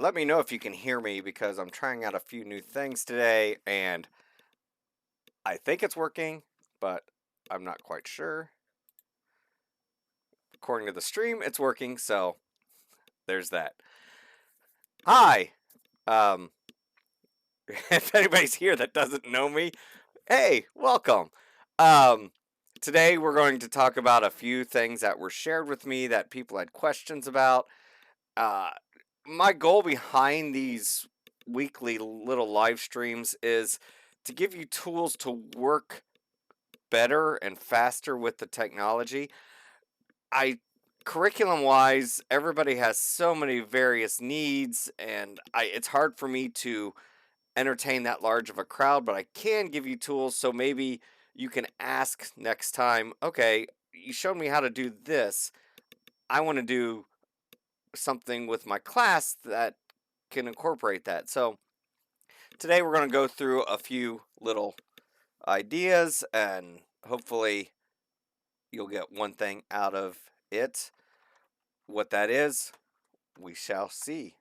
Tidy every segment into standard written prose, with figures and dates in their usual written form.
Let me know if you can hear me because I'm trying out a few new things today and I think it's working, but I'm not quite sure. According to the stream, it's working, so there's that. Hi. Um, if anybody's here that doesn't know me, hey, welcome. Um, Today we're going to talk about a few things that were shared with me that people had questions about. Uh, my goal behind these weekly little live streams is to give you tools to work better and faster with the technology. I Curriculum wise, everybody has so many various needs and it's hard for me to entertain that large of a crowd, but I can give you tools so maybe you can ask next time, okay, you showed me how to do this. I want to do something with my class that can incorporate that. So today we're going to go through a few little ideas and hopefully you'll get one thing out of it. What that is, we shall see.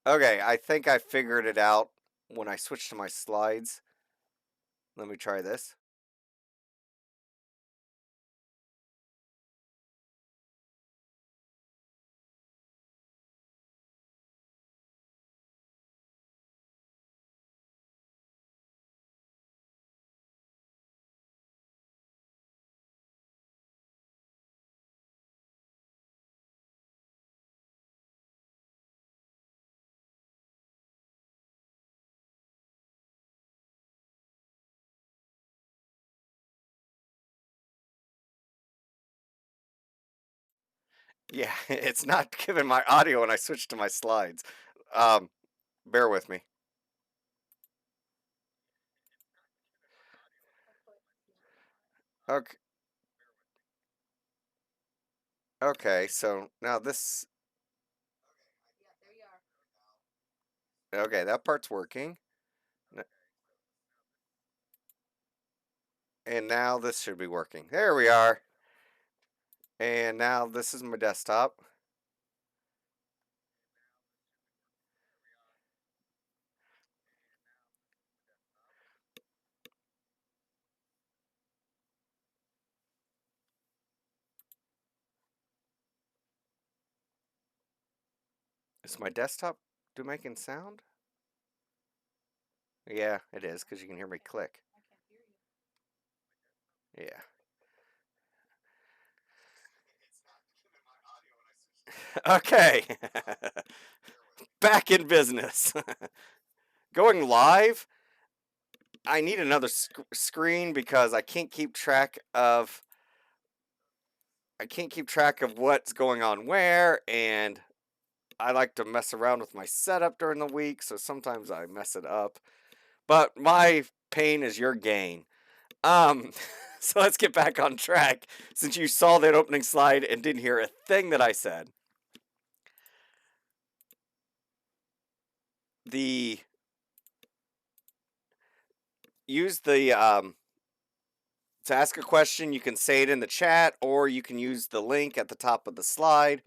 Okay, I think I figured it out when I switched to my slides. Let me try this. Yeah, it's not giving my audio when I switched to my slides. Um, Bear with me. Okay, okay, so now this. Okay, that part's working. And now this should be working. There we are. And now this is my desktop. Is my desktop making sound? Yeah, it is because you can hear me click. Yeah. Okay. back in business. Going live, I need another screen because I can't keep track of what's going on where, and I like to mess around with my setup during the week, so sometimes I mess it up. But my pain is your gain. Um, so let's get back on track since you saw that opening slide and didn't hear a thing that I said. Use the to ask a question, you can say it in the chat or you can use the link at the top of the slide.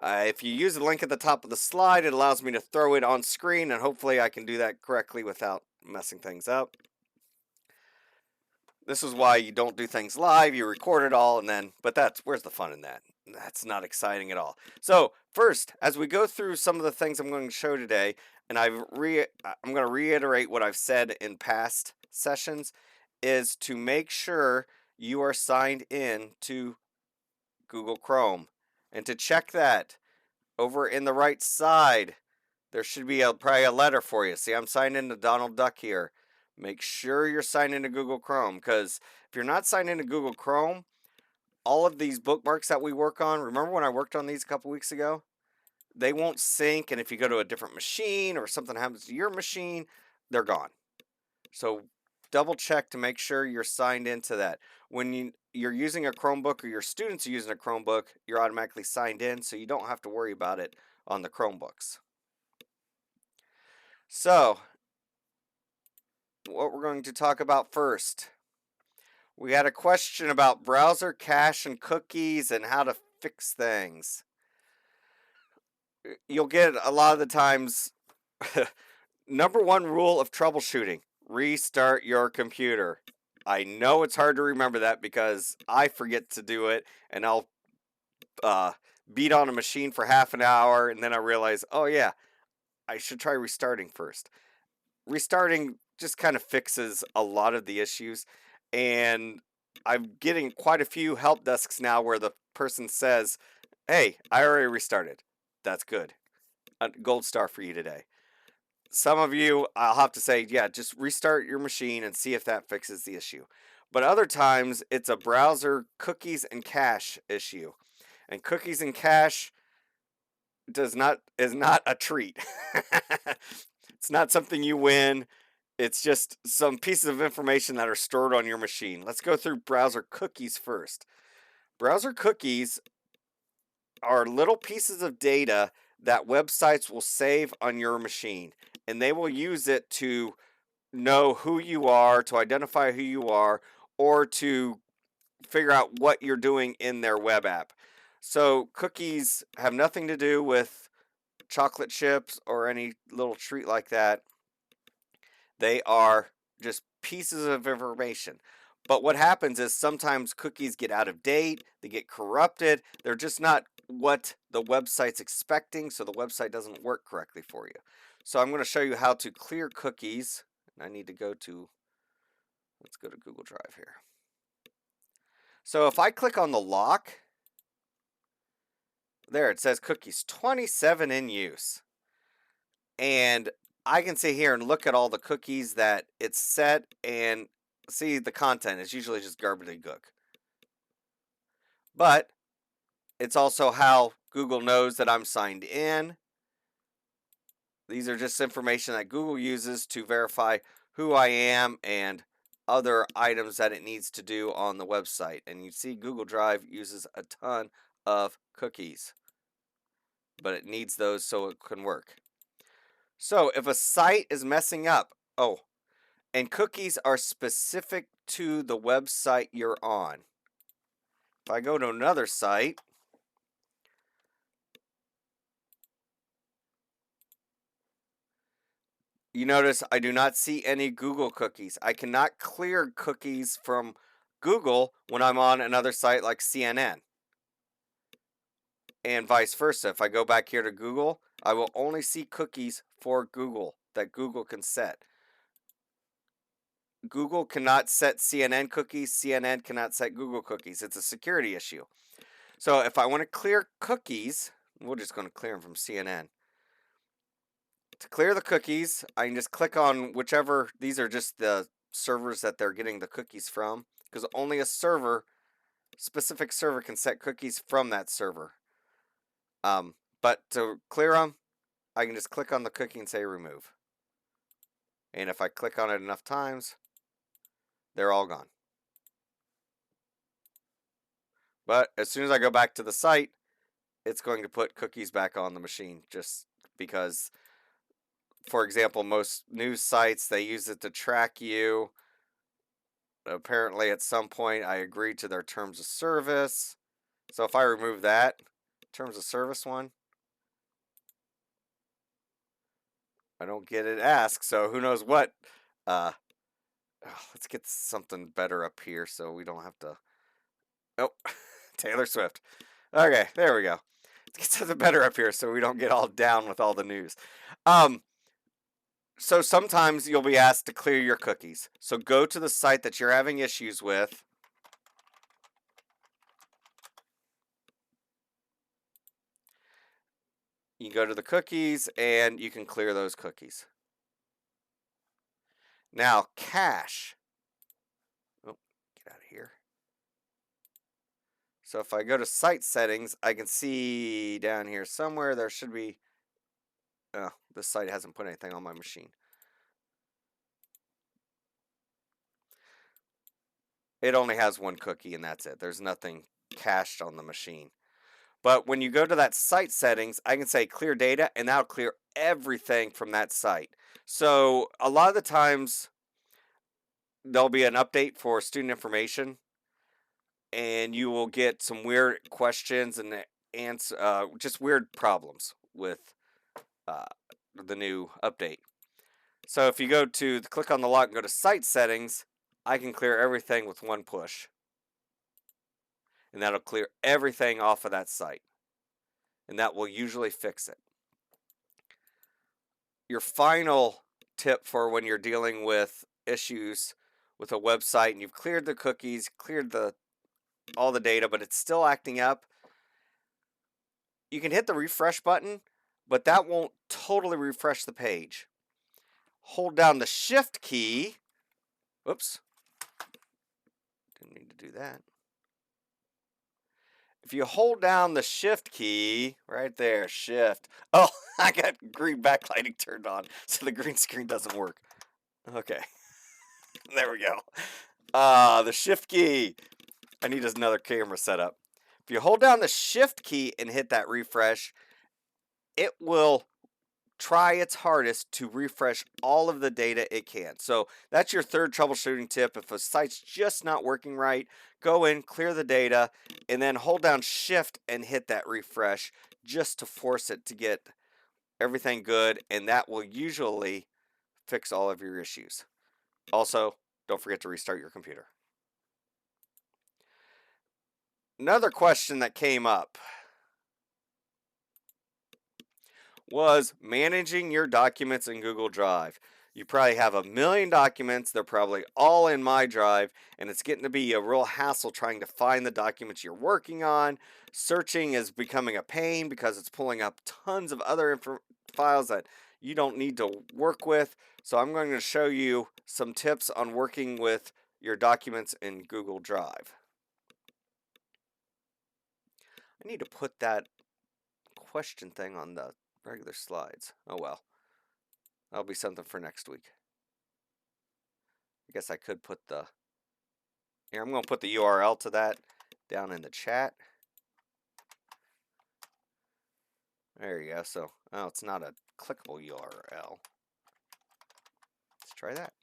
If you use the link at the top of the slide, it allows me to throw it on screen, and hopefully I can do that correctly without messing things up. This is why you don't do things live. You record it all, and then, but where's the fun in that? That's not exciting at all. So first, as we go through some of the things I'm going to show today, and I'm going to reiterate what I've said in past sessions, is to make sure you are signed in to Google Chrome, and to check that over in the right side, there should be probably a letter for you. See, I'm signed into Donald Duck here. Make sure you're signed into Google Chrome, because if you're not signed into Google Chrome, all of these bookmarks that we work on, remember when I worked on these a couple weeks ago? They won't sync, and if you go to a different machine or something happens to your machine, they're gone. So double check to make sure you're signed into that. When you're using a Chromebook or your students are using a Chromebook, you're automatically signed in, so you don't have to worry about it on the Chromebooks. So, what we're going to talk about first. We had a question about browser cache and cookies and how to fix things. You'll get a lot of the times, number one rule of troubleshooting, restart your computer. I know it's hard to remember that because I forget to do it, and I'll beat on a machine for half an hour, and then I realize, oh yeah, I should try restarting first. Restarting just kind of fixes a lot of the issues, and I'm getting quite a few help desks now where the person says, hey, I already restarted. That's good. A gold star for you today. Some of you, I'll have to say, yeah, just restart your machine and see if that fixes the issue. But other times, it's a browser cookies and cache issue. And cookies and cache is not a treat. It's not something you win. It's just some pieces of information that are stored on your machine. Let's go through browser cookies first. Browser cookies are little pieces of data that websites will save on your machine, and they will use it to know who you are, to identify who you are, or to figure out what you're doing in their web app. So cookies have nothing to do with chocolate chips or any little treat like that. They are just pieces of information. But what happens is sometimes cookies get out of date, they get corrupted, they're just not what the website's expecting, so the website doesn't work correctly for you. So I'm going to show you how to clear cookies. I need to let's go to Google Drive here. So if I click on the lock, there it says cookies 27 in use. And I can sit here and look at all the cookies that it's set and see the content. It's usually just gobbledygook. But it's also how Google knows that I'm signed in. These are just information that Google uses to verify who I am and other items that it needs to do on the website. And you see Google Drive uses a ton of cookies, but it needs those so it can work. So if a site is messing up, and cookies are specific to the website you're on. If I go to another site, you notice I do not see any Google cookies. I cannot clear cookies from Google when I'm on another site like CNN. And vice versa. If I go back here to Google, I will only see cookies for Google that Google can set. Google cannot set CNN cookies. CNN cannot set Google cookies. It's a security issue. So if I want to clear cookies, we're just going to clear them from CNN. To clear the cookies, I can just click on whichever. These are just the servers that they're getting the cookies from, because only a specific server can set cookies from that server. But to clear them, I can just click on the cookie and say remove. And if I click on it enough times, they're all gone. But as soon as I go back to the site, it's going to put cookies back on the machine, just because, for example, most news sites, they use it to track you. Apparently, at some point, I agreed to their terms of service. So if I remove that terms of service one, I don't get it asked. So who knows what? Let's get something better up here so we don't have to. Oh, Taylor Swift. Okay, there we go. Let's get something better up here so we don't get all down with all the news. So sometimes you'll be asked to clear your cookies. So go to the site that you're having issues with. You go to the cookies and you can clear those cookies. Now, cache. Oh, get out of here. So if I go to site settings, I can see down here somewhere there should be. Oh, this site hasn't put anything on my machine. It only has one cookie and that's it. There's nothing cached on the machine. But when you go to that site settings, I can say clear data and that'll clear everything from that site. So a lot of the times there'll be an update for student information and you will get some weird questions and just weird problems with the new update. So if you go to click on the lock and go to site settings, I can clear everything with one push. And that'll clear everything off of that site. And that will usually fix it. Your final tip for when you're dealing with issues with a website and you've cleared the cookies, cleared all the data, but it's still acting up, you can hit the refresh button, but that won't totally refresh the page. Hold down the shift key. Oops. Didn't mean to do that. If you hold down the shift key, right there, shift. Oh, I got green backlighting turned on, so the green screen doesn't work. Okay. There we go. The shift key. I need another camera setup. If you hold down the shift key and hit that refresh, it will try its hardest to refresh all of the data it can. So that's your third troubleshooting tip. If a site's just not working right, go in, clear the data, and then hold down shift and hit that refresh just to force it to get everything good, and that will usually fix all of your issues. Also, don't forget to restart your computer. Another question that came up was managing your documents in Google Drive. You probably have 1,000,000 documents. They're probably all in my drive, and it's getting to be a real hassle trying to find the documents you're working on. Searching is becoming a pain because it's pulling up tons of other files that you don't need to work with. So I'm going to show you some tips on working with your documents in Google Drive. I need to put that question thing on the regular slides. Oh well. That'll be something for next week. I guess I could put here, I'm going to put the URL to that down in the chat. There you go. So, oh, it's not a clickable URL. Let's try that.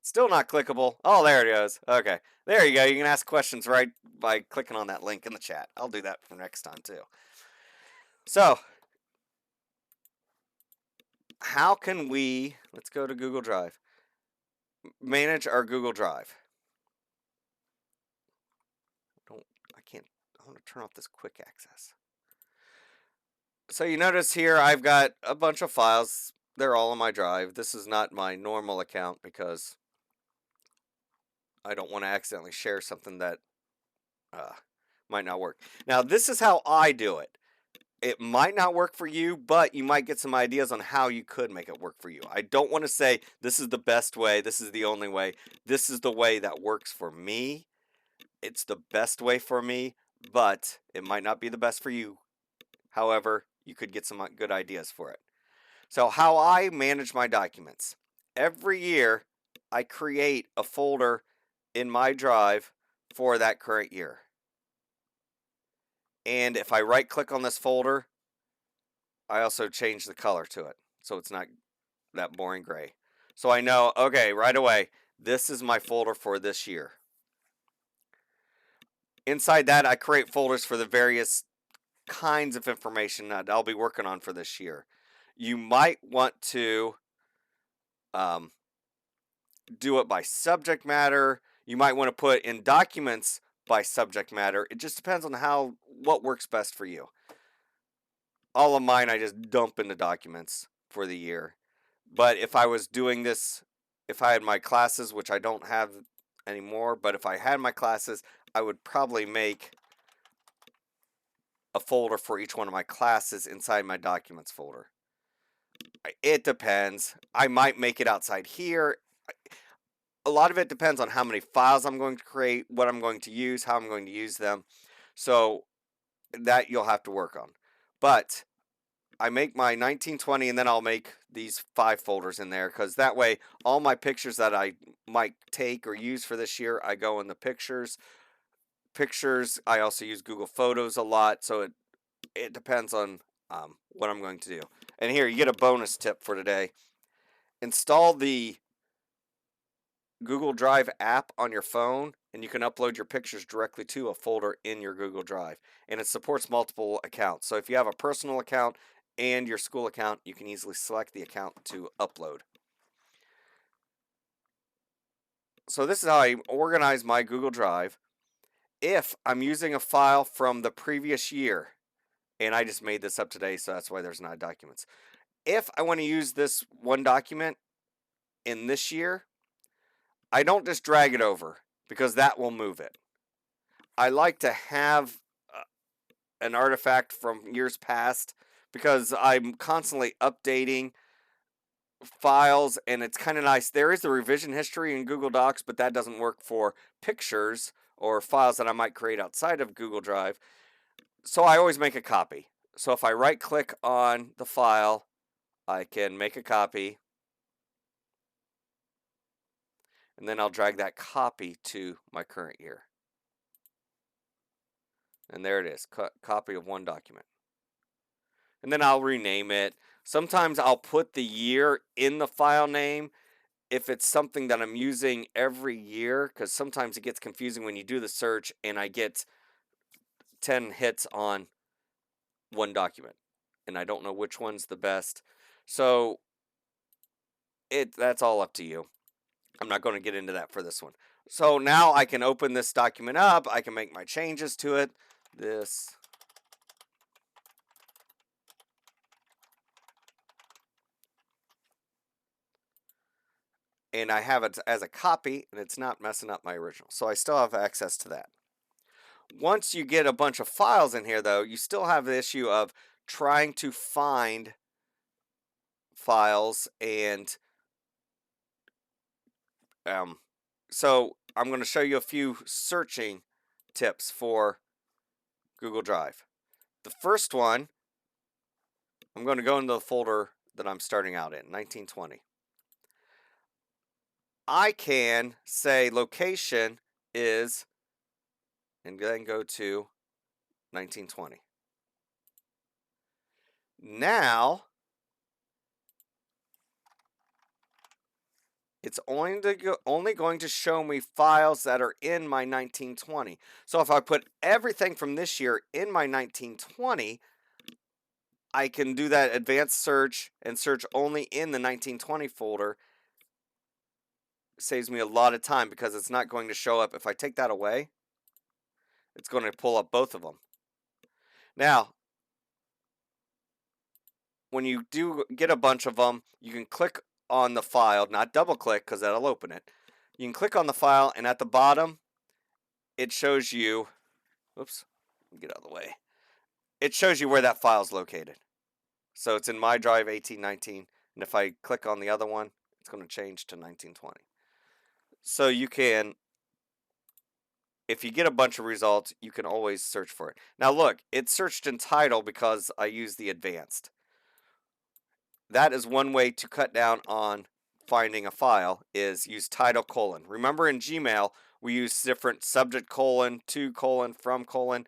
Still not clickable. Oh, there it is. Okay. There you go. You can ask questions right by clicking on that link in the chat. I'll do that for next time too. So, how can we, let's go to Google Drive, manage our Google Drive? I want to turn off this quick access. So you notice here I've got a bunch of files. They're all in my drive. This is not my normal account because I don't want to accidentally share something that might not work. Now, this is how I do it. It might not work for you, but you might get some ideas on how you could make it work for you. I don't want to say this is the best way, this is the only way. This is the way that works for me. It's the best way for me, but it might not be the best for you. However, you could get some good ideas for it. So, how I manage my documents. Every year, I create a folder in my drive for that current year. And if I right click on this folder, I also change the color to it so it's not that boring gray. So I know, okay, right away, this is my folder for this year. Inside that, I create folders for the various kinds of information that I'll be working on for this year. You might want to do it by subject matter. You might want to put in documents by subject matter. It just depends on what works best for you. All of mine I just dump into documents for the year. But if I was doing this, if I had my classes, which I don't have anymore, but if I had my classes, I would probably make a folder for each one of my classes inside my documents folder. It depends. I might make it outside here. A lot of it depends on how many files I'm going to create, what I'm going to use, how I'm going to use them. So that you'll have to work on. But I make my 1920 and then I'll make these 5 folders in there because that way all my pictures that I might take or use for this year, I go in the pictures. Pictures, I also use Google Photos a lot, so it depends on what I'm going to do. And here, you get a bonus tip for today. Install the Google Drive app on your phone, and you can upload your pictures directly to a folder in your Google Drive. And it supports multiple accounts. So if you have a personal account and your school account, you can easily select the account to upload. So this is how I organize my Google Drive. If I'm using a file from the previous year, and I just made this up today, so that's why there's not documents. If I want to use this one document in this year, I don't just drag it over because that will move it. I like to have an artifact from years past because I'm constantly updating files and it's kind of nice. There is a revision history in Google Docs, but that doesn't work for pictures or files that I might create outside of Google Drive. So I always make a copy. So if I right click on the file, I can make a copy. And then I'll drag that copy to my current year. And there it is, copy of one document. And then I'll rename it. Sometimes I'll put the year in the file name if it's something that I'm using every year, because sometimes it gets confusing when you do the search and I get 10 hits on one document and I don't know which one's the best. So that's all up to you. I'm not going to get into that for this one. So now I can open this document up. I can make my changes to it. This. And I have it as a copy, and it's not messing up my original. So I still have access to that. Once you get a bunch of files in here, though, you still have the issue of trying to find files. And so I'm going to show you a few searching tips for Google Drive. The first one, I'm going to go into the folder that I'm starting out in, 1920. I can say location is, and then go to 1920. Now, it's only going to show me files that are in my 1920. So if I put everything from this year in my 1920, I can do that advanced search and search only in the 1920 folder. It saves me a lot of time because it's not going to show up. If I take that away, it's going to pull up both of them. Now, when you do get a bunch of them, you can click on the file, not double click because that'll open it. You can click on the file, and at the bottom, it shows you, oops, let me get out of the way. it shows you where that file is located. So it's in my drive 1819, and if I click on the other one, it's going to change to 1920. So you can, if you get a bunch of results, you can always search for it. Now look, it's searched in title because I use the advanced. That is one way to cut down on finding a file, is use title colon. Remember in Gmail, we use different subject colon, to colon, from colon.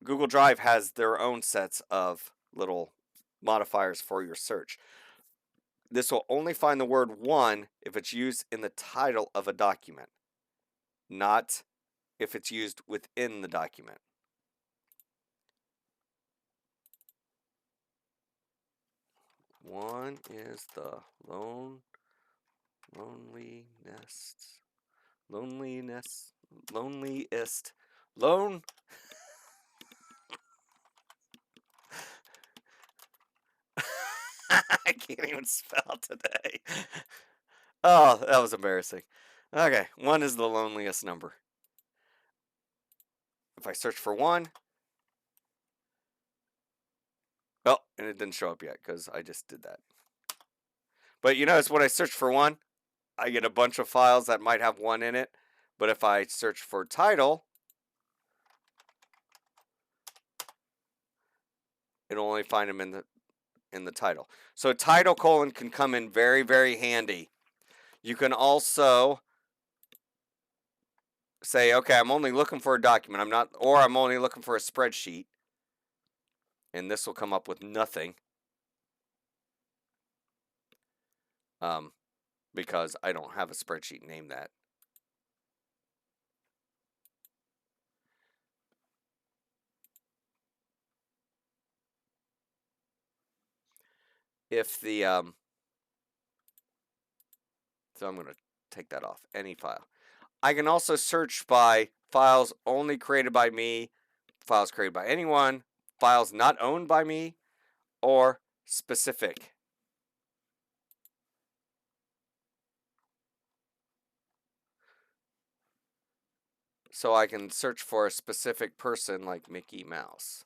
Google Drive has their own sets of little modifiers for your search. This will only find the word one if it's used in the title of a document, not if it's used within the document. One is the loneliest. I can't even spell today. Oh, that was embarrassing. Okay, one is the loneliest number. If I search for one, oh, and it didn't show up yet because I just did that. But you notice when I search for one, I get a bunch of files that might have one in it. But if I search for title, it'll only find them in the title. So title colon can come in very, very handy. You can also say, okay, I'm only looking for a document. I'm only looking for a spreadsheet. And this will come up with nothing. Because I don't have a spreadsheet named that. If the, so I'm going to take that off, any file. I can also search by files only created by me, files created by anyone, files not owned by me, or specific. So I can search for a specific person like Mickey Mouse.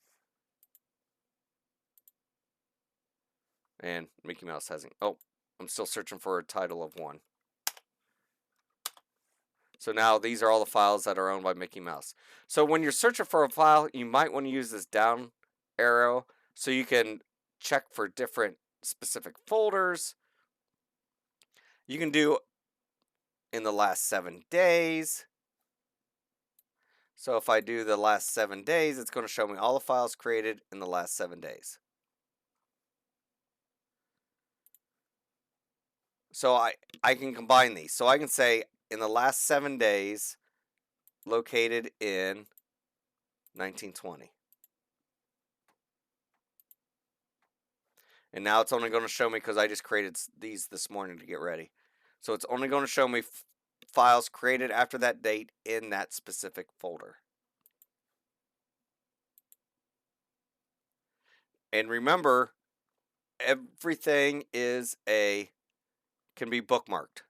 And Mickey Mouse hasn't, oh, I'm still searching for a title of one. So now these are all the files that are owned by Mickey Mouse. So when you're searching for a file, you might want to use this down arrow so you can check for different specific folders. You can do in the last 7 days. So if I do the last 7 days, it's going to show me all the files created in the last 7 days. So I can combine these. So I can say in the last 7 days, located in 1920. And now it's only going to show me because I just created these this morning to get ready. So it's only going to show me files created after that date in that specific folder. And remember, everything can be bookmarked.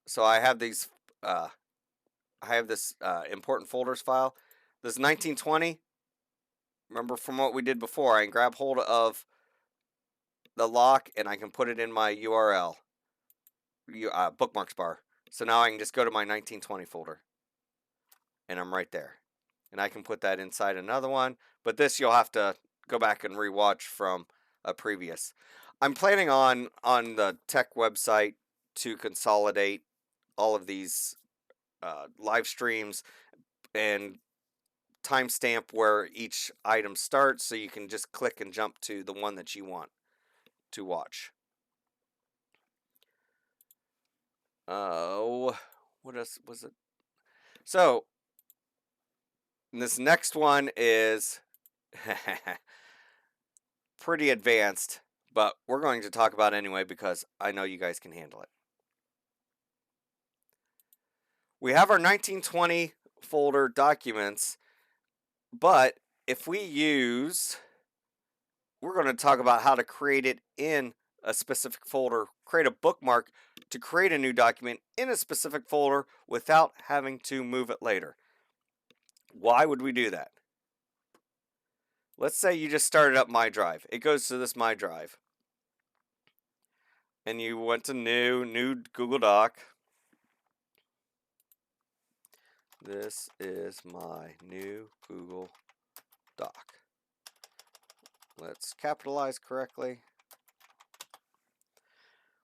So I have these, I have this important folders file. This 1920, remember from what we did before, I can grab hold of the lock and I can put it in my URL, bookmarks bar. So now I can just go to my 1920 folder and I'm right there. And I can put that inside another one, but this you'll have to go back and rewatch from a previous. I'm planning on the tech website to consolidate all of these live streams and timestamp where each item starts so you can just click and jump to the one that you want to watch. Oh, what else was it? So, this next one is pretty advanced, but we're going to talk about it anyway because I know you guys can handle it. We have our 1920 folder documents, but if we're going to talk about how to create it in a specific folder, create a bookmark to create a new document in a specific folder without having to move it later. Why would we do that? let's say you just started up My Drive. It goes to this My Drive. And you went to new Google Doc. This is my new Google Doc. Let's capitalize correctly.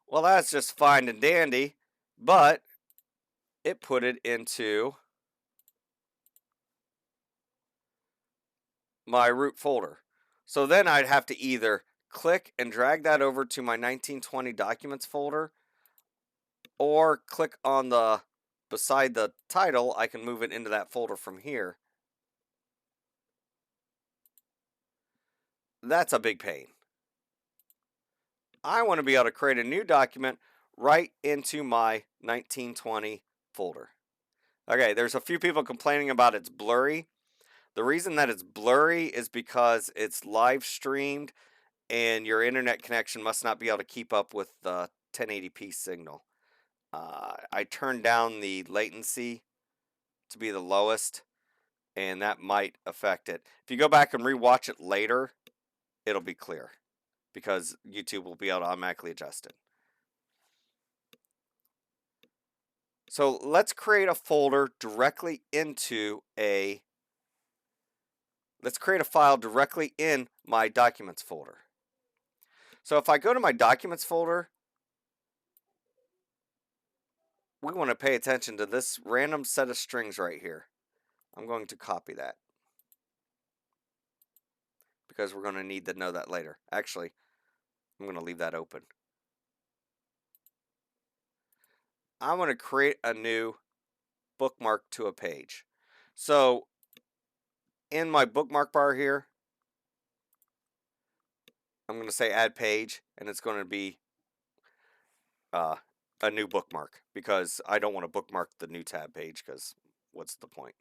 Well, that's just fine and dandy, but it put it into my root folder. So then I'd have to either click and drag that over to my 1920 documents folder, or click on the beside the title. I can move it into that folder from here. That's a big pain. I want to be able to create a new document right into my 1920 folder. Okay, there's a few people complaining about it's blurry. The reason that it's blurry is because it's live streamed and your internet connection must not be able to keep up with the 1080p signal. I turned down the latency to be the lowest, and that might affect it. If you go back and rewatch it later, it'll be clear because YouTube will be able to automatically adjust it. So let's create a folder directly into let's create a file directly in my documents folder. So if I go to my documents folder, we want to pay attention to this random set of strings right here. I'm going to copy that because we're going to need to know that later. Actually, I'm going to leave that open. I want to create a new bookmark to a page. So in my bookmark bar here, I'm going to say add page, and it's going to be a new bookmark because I don't want to bookmark the new tab page because what's the point?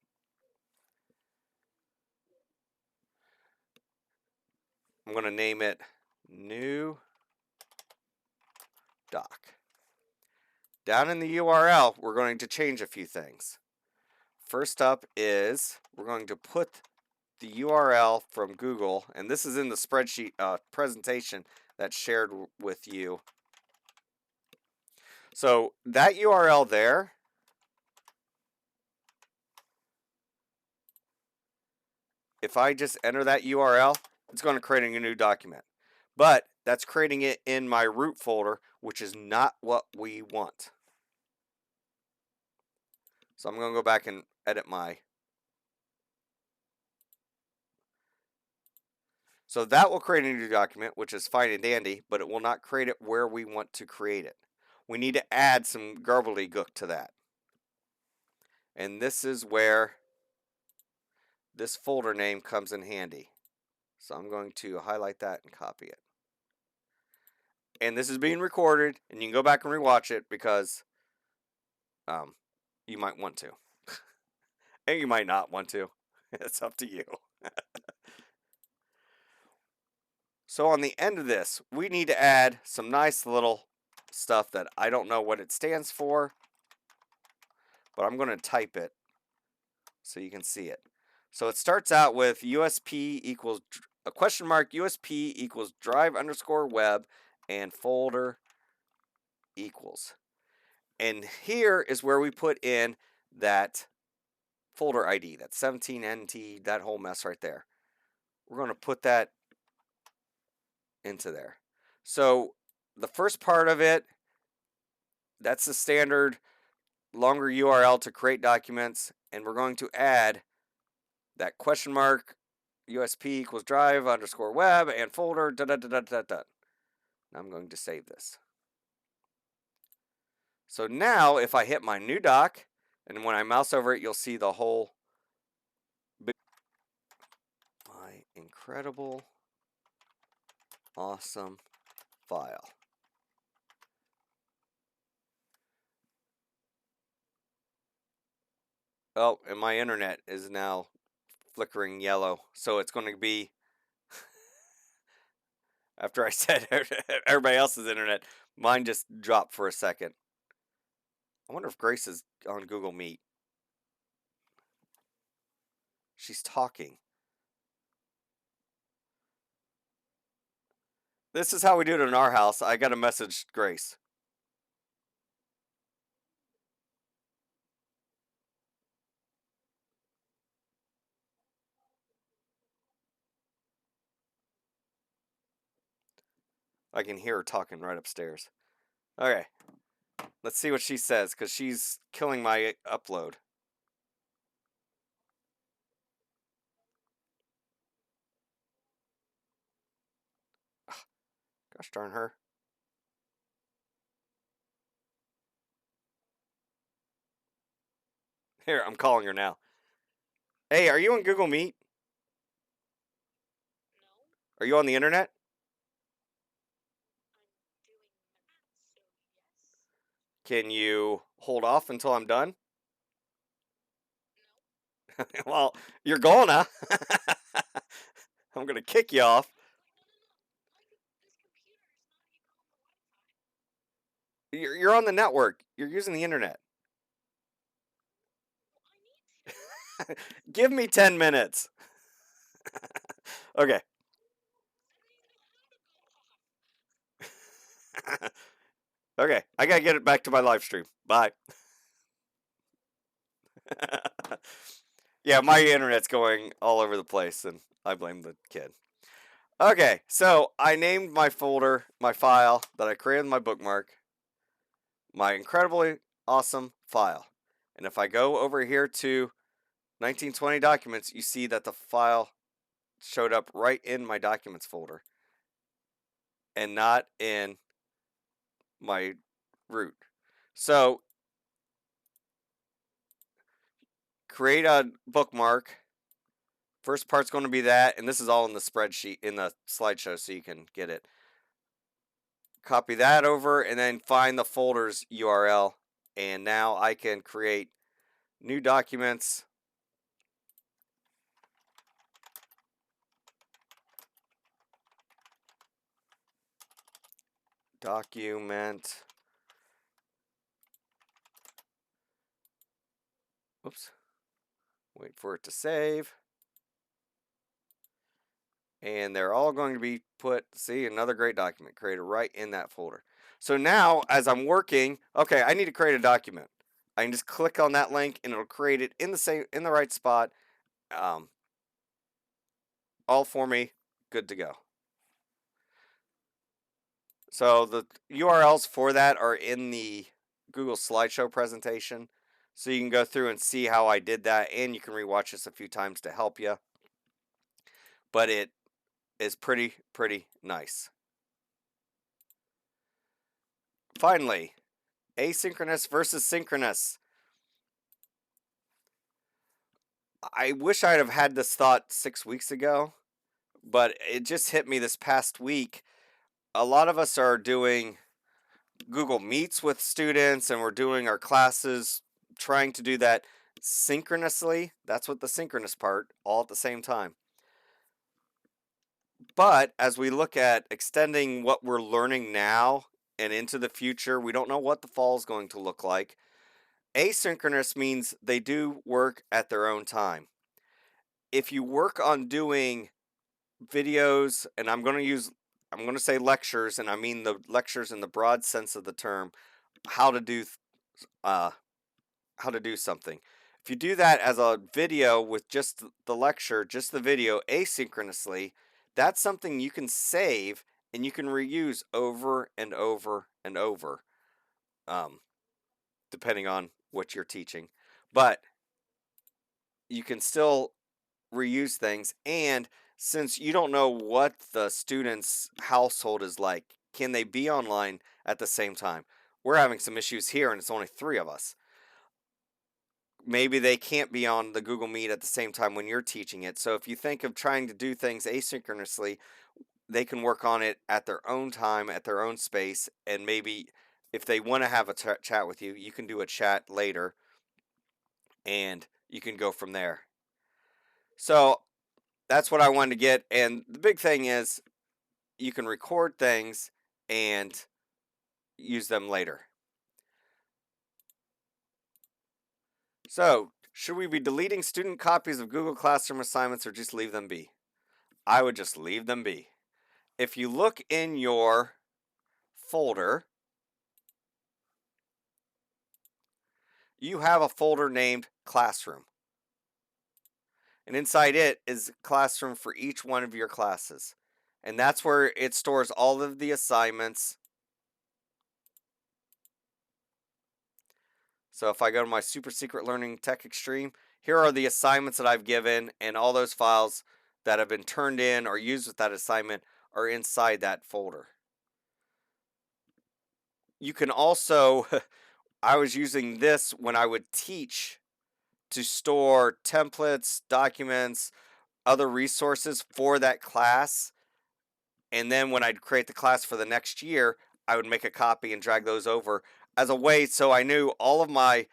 I'm going to name it new doc. Down in the URL, we're going to change a few things. First up is we're going to put the URL from Google, and this is in the spreadsheet presentation that's shared with you. So that URL there, if I just enter that URL, it's going to create a new document. But that's creating it in my root folder, which is not what we want. So I'm going to go back and edit my. So that will create a new document, which is fine and dandy, but it will not create it where we want to create it. We need to add some gobbledygook to that. And this is where this folder name comes in handy. So I'm going to highlight that and copy it. And this is being recorded, and you can go back and rewatch it because you might want to. And you might not want to. It's up to you. So on the end of this, we need to add some nice little stuff that I don't know what it stands for, but I'm going to type it so you can see it. So it starts out with USP equals a question mark, USP equals drive underscore web, and folder equals. And here is where we put in that folder ID, that 17NT, that whole mess right there. We're going to put that into there. So the first part of it, that's the standard longer URL to create documents, and we're going to add that question mark USP equals drive underscore web and folder . Now I'm going to save this. So now if I hit my new doc, and when I mouse over it, you'll see the whole my incredible awesome file. Oh, and my internet is now flickering yellow, so it's going to be after I said everybody else's internet, mine just dropped for a second. I wonder if Grace is on Google Meet. She's talking. This is how we do it in our house. I got to message Grace. I can hear her talking right upstairs. Okay. Let's see what she says, because she's killing my upload. Gosh darn her. Here, I'm calling her now. Hey, are you on Google Meet? Are you on the internet? Can you hold off until I'm done? Well, you're gonna. I'm gonna kick you off. You're on the network. You're using the internet. Give me 10 minutes. Okay. Okay. I gotta get it back to my live stream. Bye. Yeah, my internet's going all over the place, and I blame the kid. Okay, so I named my folder, my file that I created in my bookmark, my incredibly awesome file. And if I go over here to 1920 documents, you see that the file showed up right in my documents folder and not in my root. So create a bookmark. First part's going to be that, and this is all in the spreadsheet, in the slideshow, so you can get it. Copy that over, and then find the folder's URL, and now I can create new documents. Document. Oops. Wait for it to save. And they're all going to be put, see, another great document created right in that folder. So now, as I'm working, okay, I need to create a document. I can just click on that link, and it'll create it in the right spot, all for me, good to go. So the URLs for that are in the Google Slideshow presentation, so you can go through and see how I did that, and you can rewatch this a few times to help you. But it is pretty nice. Finally, asynchronous versus synchronous. I wish I'd have had this thought 6 weeks ago, but it just hit me this past week. A lot of us are doing Google Meets with students, and we're doing our classes, trying to do that synchronously. That's what the synchronous part, all at the same time. But as we look at extending what we're learning now and into the future, we don't know what the fall is going to look like. Asynchronous means they do work at their own time. If you work on doing videos, and I'm going to say lectures, and I mean the lectures in the broad sense of the term, how to do something. If you do that as a video with just the lecture, just the video asynchronously, that's something you can save and you can reuse over and over and over, depending on what you're teaching. But you can still reuse things, and since you don't know what the student's household is like, can they be online at the same time? We're having some issues here, and it's only 3 of us. Maybe they can't be on the Google Meet at the same time when you're teaching it. So if you think of trying to do things asynchronously, they can work on it at their own time, at their own space, and maybe if they want to have a chat with you, you can do a chat later, and you can go from there. So that's what I wanted to get, and the big thing is you can record things and use them later. So, should we be deleting student copies of Google Classroom assignments or just leave them be? I would just leave them be. if you look in your folder, you have a folder named Classroom. And inside it is Classroom for each one of your classes. And that's where it stores all of the assignments. So if I go to my Super Secret Learning Tech Extreme, here are the assignments that I've given, and all those files that have been turned in or used with that assignment are inside that folder. You can also, I was using this when I would teach to store templates, documents, other resources for that class. And then when I'd create the class for the next year, I would make a copy and drag those over as a way so I knew all of my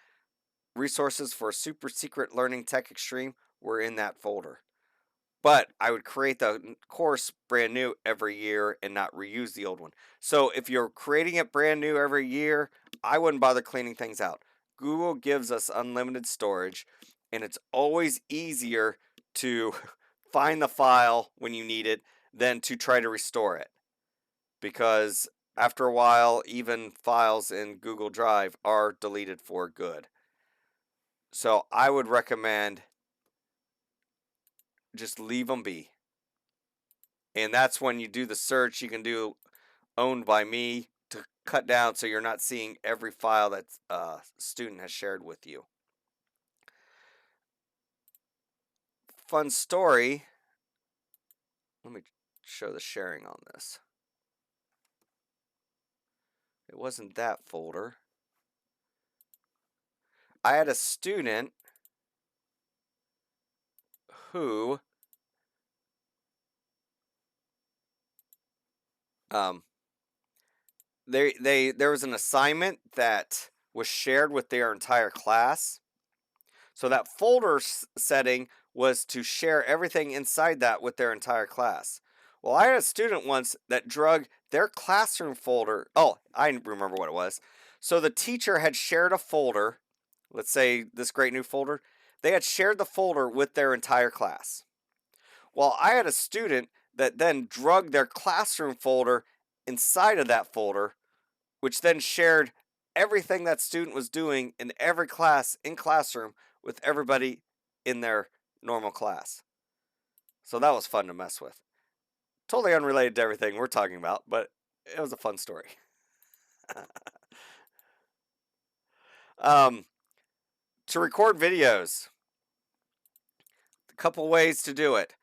resources for Super Secret Learning Tech Extreme were in that folder. But I would create the course brand new every year and not reuse the old one. So if you're creating it brand new every year, I wouldn't bother cleaning things out. Google gives us unlimited storage, and it's always easier to find the file when you need it than to try to restore it. Because after a while, even files in Google Drive are deleted for good. So I would recommend just leave them be. And that's when you do the search, you can do owned by me to cut down so you're not seeing every file that a student has shared with you. Fun story. Let me show the sharing on this. It wasn't that folder. I had a student who there was an assignment that was shared with their entire class. So that folder setting was to share everything inside that with their entire class. Well, I had a student once that drug their classroom folder. Oh, I remember what it was. So the teacher had shared a folder, let's say this great new folder. They had shared the folder with their entire class. Well, I had a student that then drug their classroom folder inside of that folder, which then shared everything that student was doing in every class in classroom with everybody in their normal class. So that was fun to mess with. Totally unrelated to everything we're talking about, but it was a fun story. To record videos, a couple ways to do it.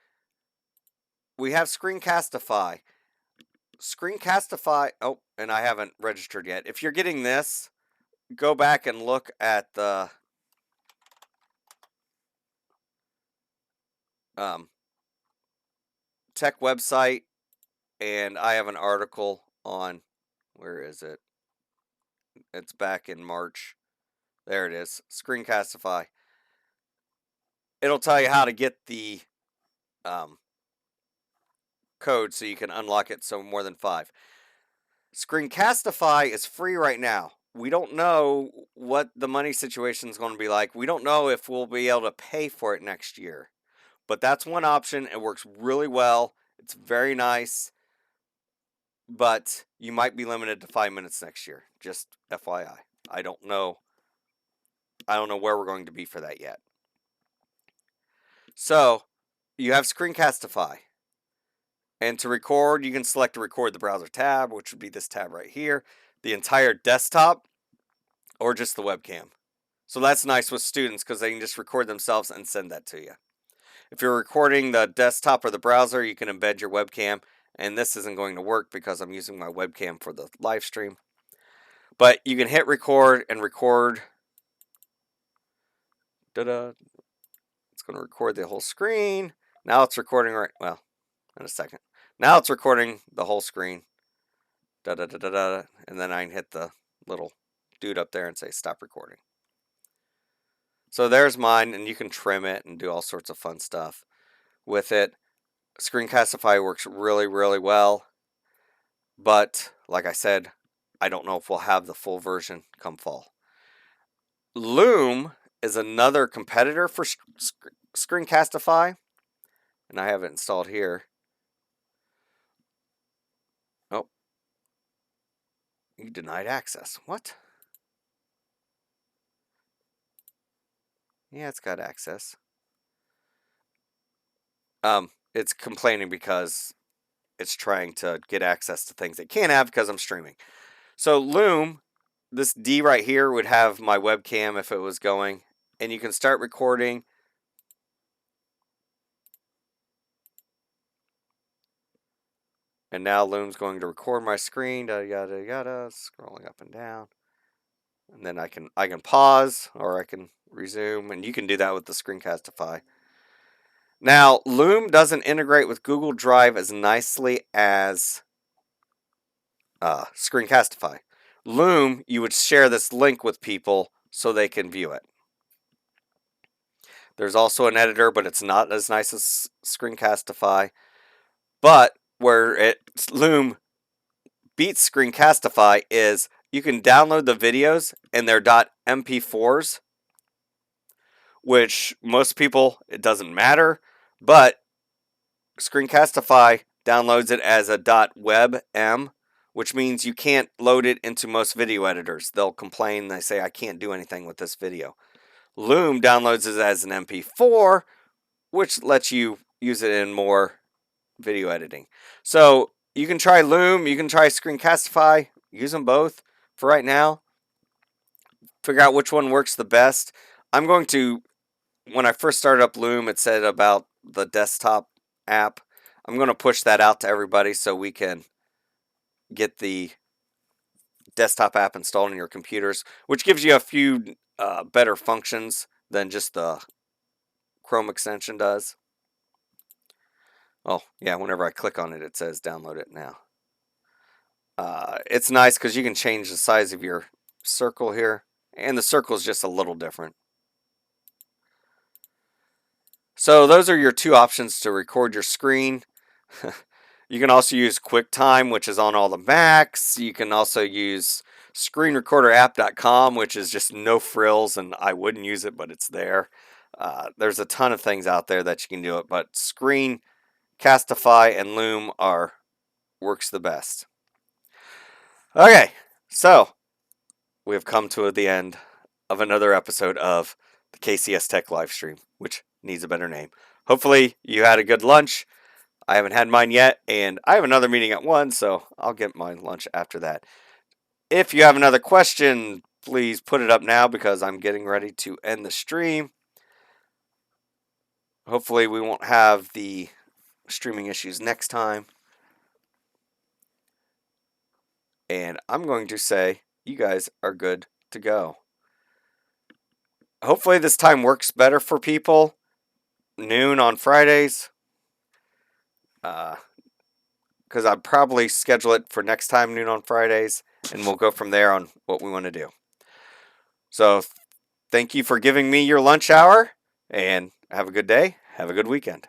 We have Screencastify. Screencastify, oh, and I haven't registered yet. If you're getting this, go back and look at the tech website, and I have an article on, where is it? It's back in March. There it is, Screencastify. It'll tell you how to get the code so you can unlock it so more than 5. Screencastify is free right now. We don't know what the money situation is going to be like. We don't know if we'll be able to pay for it next year. But that's one option. It works really well. It's very nice. But you might be limited to 5 minutes next year. Just FYI. I don't know where we're going to be for that yet. So, you have Screencastify. And to record, you can select to record the browser tab, which would be this tab right here, the entire desktop, or just the webcam. So that's nice with students because they can just record themselves and send that to you. If you're recording the desktop or the browser, you can embed your webcam. And this isn't going to work because I'm using my webcam for the live stream. But you can hit record and record. Ta-da. It's going to record the whole screen. Now it's recording well, in a second. Now it's recording the whole screen. Da-da-da-da-da. And then I can hit the little dude up there and say stop recording. So there's mine, and you can trim it and do all sorts of fun stuff with it. Screencastify works really, really well. But, like I said, I don't know if we'll have the full version come fall. Loom is another competitor for Screencastify. And I have it installed here. You denied access. What? Yeah, it's got access. It's complaining because it's trying to get access to things it can't have because I'm streaming. So Loom, this D right here would have my webcam if it was going, and you can start recording. And now Loom's going to record my screen, yada yada, scrolling up and down. And then I can pause or I can resume, and you can do that with the Screencastify. Now, Loom doesn't integrate with Google Drive as nicely as Screencastify. Loom, you would share this link with people so they can view it. There's also an editor, but it's not as nice as Screencastify. But where Loom beats Screencastify is you can download the videos and they're .mp4s, which most people, it doesn't matter, but Screencastify downloads it as a .webm, which means you can't load it into most video editors. They'll complain, they say, I can't do anything with this video. Loom downloads it as an MP4, which lets you use it in more video editing. So you can try Loom, you can try Screencastify, use them both for right now. Figure out which one works the best. I'm going to, when I first started up Loom, it said about the desktop app. I'm going to push that out to everybody so we can get the desktop app installed on your computers, which gives you a few better functions than just the Chrome extension does. Oh, yeah, whenever I click on it, it says download it now. It's nice because you can change the size of your circle here, and the circle is just a little different. So those are your two options to record your screen. You can also use QuickTime, which is on all the Macs. You can also use ScreenRecorderApp.com, which is just no frills, and I wouldn't use it, but it's there. There's a ton of things out there that you can do it, but Screencastify and Loom works the best. Okay, so we have come to the end of another episode of the KCS Tech Livestream, which needs a better name. Hopefully you had a good lunch. I haven't had mine yet, and I have another meeting at 1, so I'll get my lunch after that. If you have another question, please put it up now because I'm getting ready to end the stream. Hopefully we won't have the streaming issues next time. And I'm going to say you guys are good to go. Hopefully this time works better for people. Noon on Fridays. Because I'd probably schedule it for next time, noon on Fridays, and we'll go from there on what we want to do. So thank you for giving me your lunch hour, and have a good day. Have a good weekend.